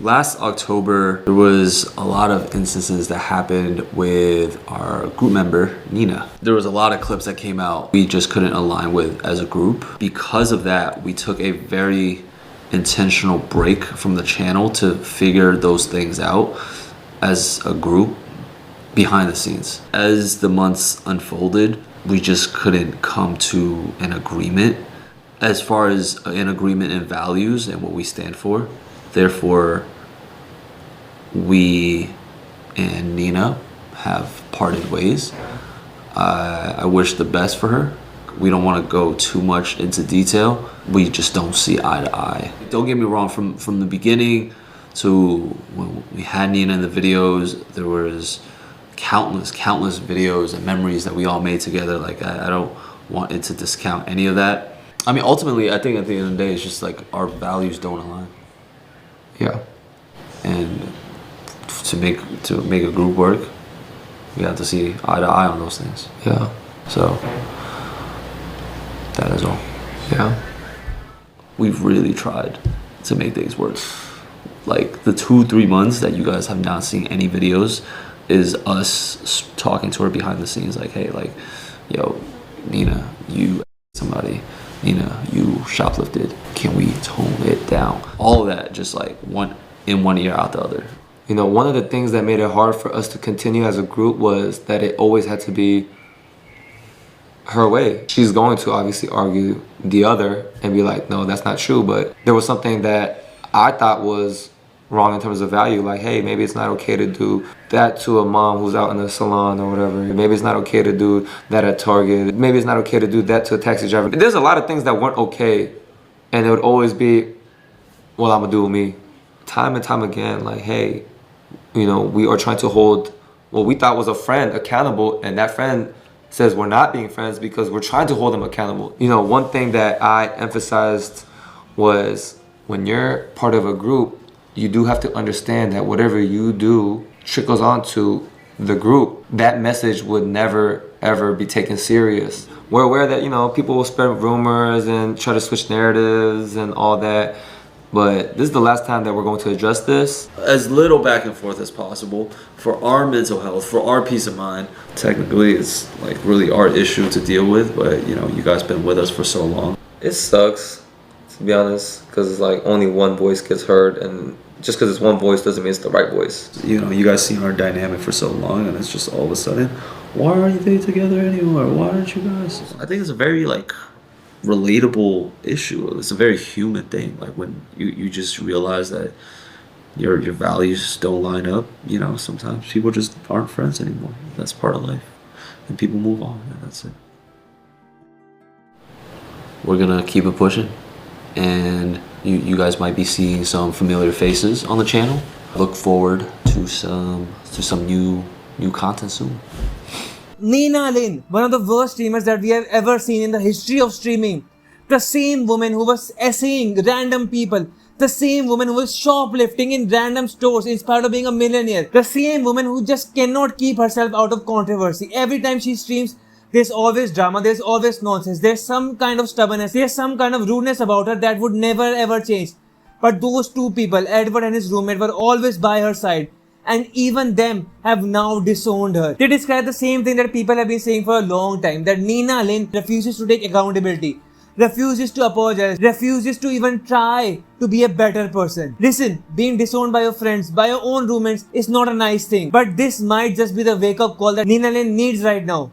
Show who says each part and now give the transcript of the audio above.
Speaker 1: Last October, there was a lot of instances that happened with our group member, Nina. There was a lot of clips that came out we just couldn't align with as a group. Because of that, we took a very intentional break from the channel to figure those things out as a group behind the scenes. As the months unfolded, we just couldn't come to an agreement as far as an agreement in values and what we stand for. Therefore, we and Nina have parted ways. I wish the best for her. We don't want to go too much into detail. We just don't see eye to eye. Don't get me wrong, from the beginning to when we had Nina in the videos, there was countless videos and memories that we all made together. Like, I don't want it to discount any of that. I mean, ultimately, I think at the end of the day, it's just like our values don't align.
Speaker 2: Yeah.
Speaker 1: And to make a group work, we have to see eye to eye on those things.
Speaker 2: Yeah.
Speaker 1: So that is all.
Speaker 2: Yeah.
Speaker 1: We've really tried to make things work. Like the 2-3 months that you guys have not seen any videos is us talking to her behind the scenes. Like, hey, like, yo, Nina, you somebody. Nina, you shoplifted. Can we tone it down? All of that, just like one ear out the other.
Speaker 2: You know, one of the things that made it hard for us to continue as a group was that it always had to be her way. She's going to obviously argue the other and be like, no, that's not true. But there was something that I thought was wrong in terms of value. Like, hey, maybe it's not okay to do that to a mom who's out in the salon or whatever. Maybe it's not okay to do that at Target. Maybe it's not okay to do that to a taxi driver. There's a lot of things that weren't okay, and it would always be, well, I'm gonna do me. Time and time again, like, hey, you know, we are trying to hold what we thought was a friend accountable, and that friend says we're not being friends because we're trying to hold them accountable. You know, one thing that I emphasized was when you're part of a group, you do have to understand that whatever you do trickles onto the group. That message would never, ever be taken serious. We're aware that, you know, people will spread rumors and try to switch narratives and all that. But this is the last time that we're going to address this.
Speaker 1: As little back and forth as possible for our mental health, for our peace of mind. Technically, it's like really our issue to deal with, but you know, you guys been with us for so long.
Speaker 2: It sucks, to be honest, because it's like only one voice gets heard, and just because it's one voice doesn't mean it's the right voice.
Speaker 1: You know, you guys seen our dynamic for so long, and it's just all of a sudden, why aren't they together anymore? Why aren't you guys? I think it's a very like relatable issue. It's a very human thing. Like when you just realize that your values don't line up. You know, sometimes people just aren't friends anymore. That's part of life, and people move on, and that's it. We're gonna keep it pushing, and you guys might be seeing some familiar faces on the channel. Look forward to some new content soon.
Speaker 3: Nina Lin, one of the worst streamers that we have ever seen in the history of streaming. The same woman who was essaying random people. The same woman who was shoplifting in random stores in spite of being a millionaire. The same woman who just cannot keep herself out of controversy. Every time she streams, there's always drama, there's always nonsense, there's some kind of stubbornness, there's some kind of rudeness about her that would never ever change. But those two people, Edward and his roommate, were always by her side. And even them have now disowned her. They describe the same thing that people have been saying for a long time, that Nina Lin refuses to take accountability, refuses to apologize, refuses to even try to be a better person. Listen, being disowned by your friends, by your own roommates is not a nice thing. But this might just be the wake-up call that Nina Lin needs right now.